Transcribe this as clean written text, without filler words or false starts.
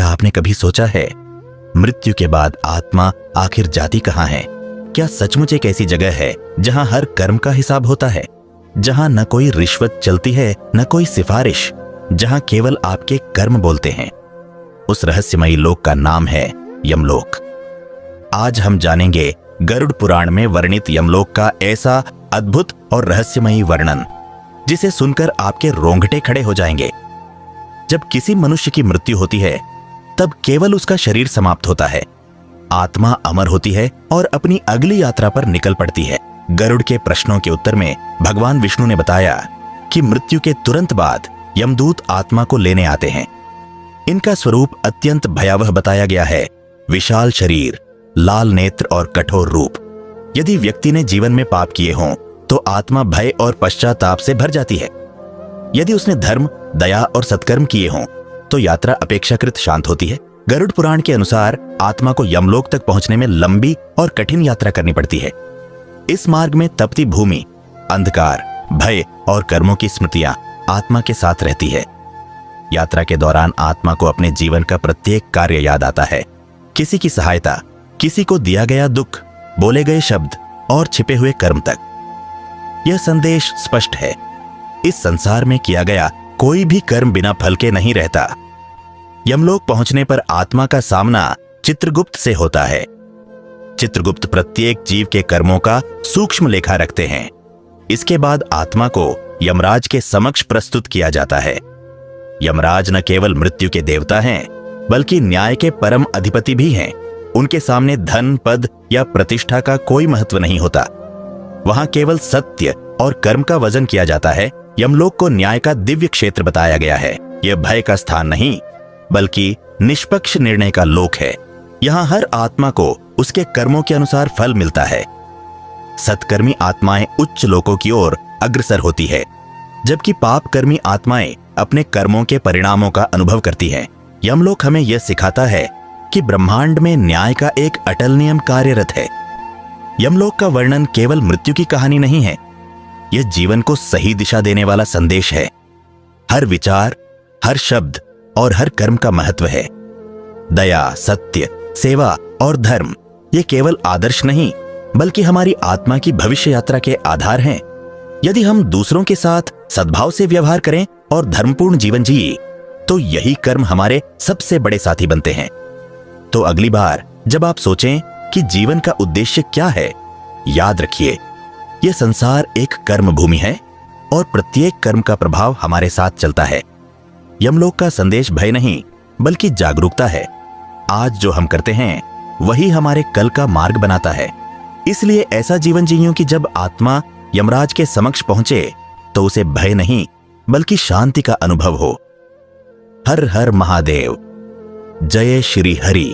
क्या आपने कभी सोचा है, मृत्यु के बाद आत्मा आखिर जाती कहाँ है? क्या सचमुच एक ऐसी जगह है जहां हर कर्म का हिसाब होता है, जहां न कोई रिश्वत चलती है न कोई सिफारिश, जहां केवल आपके कर्म बोलते हैं? उस रहस्यमयी लोक का नाम है यमलोक। आज हम जानेंगे गरुड़ पुराण में वर्णित यमलोक का ऐसा अद्भुत और रहस्यमयी वर्णन जिसे सुनकर आपके रोंगटे खड़े हो जाएंगे। जब किसी मनुष्य की मृत्यु होती है तब केवल उसका शरीर समाप्त होता है, आत्मा अमर होती है और अपनी अगली यात्रा पर निकल पड़ती है। गरुड़ के प्रश्नों के उत्तर में भगवान विष्णु ने बताया कि मृत्यु के तुरंत बाद यमदूत आत्मा को लेने आते हैं। इनका स्वरूप अत्यंत भयावह बताया गया है। विशाल शरीर, लाल नेत्र और कठोर रूप। यदि व्यक्ति ने जीवन में पाप किए हों तो आत्मा भय और पश्चाताप से भर जाती है। यदि उसने धर्म, दया और सत्कर्म किए हों तो यात्रा अपेक्षाकृत शांत होती है। गरुड़ पुराण के अनुसार आत्मा को यमलोक तक पहुंचने में लंबी और कठिन यात्रा करनी पड़ती है। इस मार्ग में तपती भूमि, अंधकार, भय और कर्मों की स्मृतियां आत्मा के साथ रहती है। यात्रा के दौरान आत्मा को अपने जीवन का प्रत्येक कार्य याद आता है। किसी की सहायता, किसी को दिया गया दुख, बोले गए शब्द और छिपे हुए कर्म तक। यह संदेश स्पष्ट है, इस संसार में किया गया कोई भी कर्म बिना फल के नहीं रहता। यमलोक पहुंचने पर आत्मा का सामना चित्रगुप्त से होता है। चित्रगुप्त प्रत्येक जीव के कर्मों का सूक्ष्म लेखा रखते हैं। इसके बाद आत्मा को यमराज के समक्ष प्रस्तुत किया जाता है। यमराज न केवल मृत्यु के देवता हैं, बल्कि न्याय के परम अधिपति भी हैं। उनके सामने धन, पद या प्रतिष्ठा का कोई महत्व नहीं होता। वहां केवल सत्य और कर्म का वजन किया जाता है। यमलोक को न्याय का दिव्य क्षेत्र बताया गया है। यह भय का स्थान नहीं, बल्कि निष्पक्ष निर्णय का लोक है। यहाँ हर आत्मा को उसके कर्मों के अनुसार फल मिलता है। सत्कर्मी आत्माएं उच्च लोकों की ओर अग्रसर होती है, जबकि पापकर्मी आत्माएं अपने कर्मों के परिणामों का अनुभव करती हैं। यमलोक हमें यह सिखाता है कि ब्रह्मांड में न्याय का एक अटल नियम कार्यरत है। यमलोक का वर्णन केवल मृत्यु की कहानी नहीं है, यह जीवन को सही दिशा देने वाला संदेश है। हर विचार, हर शब्द और हर कर्म का महत्व है। दया, सत्य, सेवा और धर्म ये केवल आदर्श नहीं, बल्कि हमारी आत्मा की भविष्य यात्रा के आधार हैं। यदि हम दूसरों के साथ सद्भाव से व्यवहार करें और धर्मपूर्ण जीवन जिए तो यही कर्म हमारे सबसे बड़े साथी बनते हैं। तो अगली बार जब आप सोचें कि जीवन का उद्देश्य क्या है, याद रखिए, यह संसार एक कर्म भूमि है और प्रत्येक कर्म का प्रभाव हमारे साथ चलता है। यमलोक का संदेश भय नहीं, बल्कि जागरूकता है। आज जो हम करते हैं वही हमारे कल का मार्ग बनाता है। इसलिए ऐसा जीवन जियो कि जब आत्मा यमराज के समक्ष पहुंचे तो उसे भय नहीं, बल्कि शांति का अनुभव हो। हर हर महादेव। जय श्री हरि।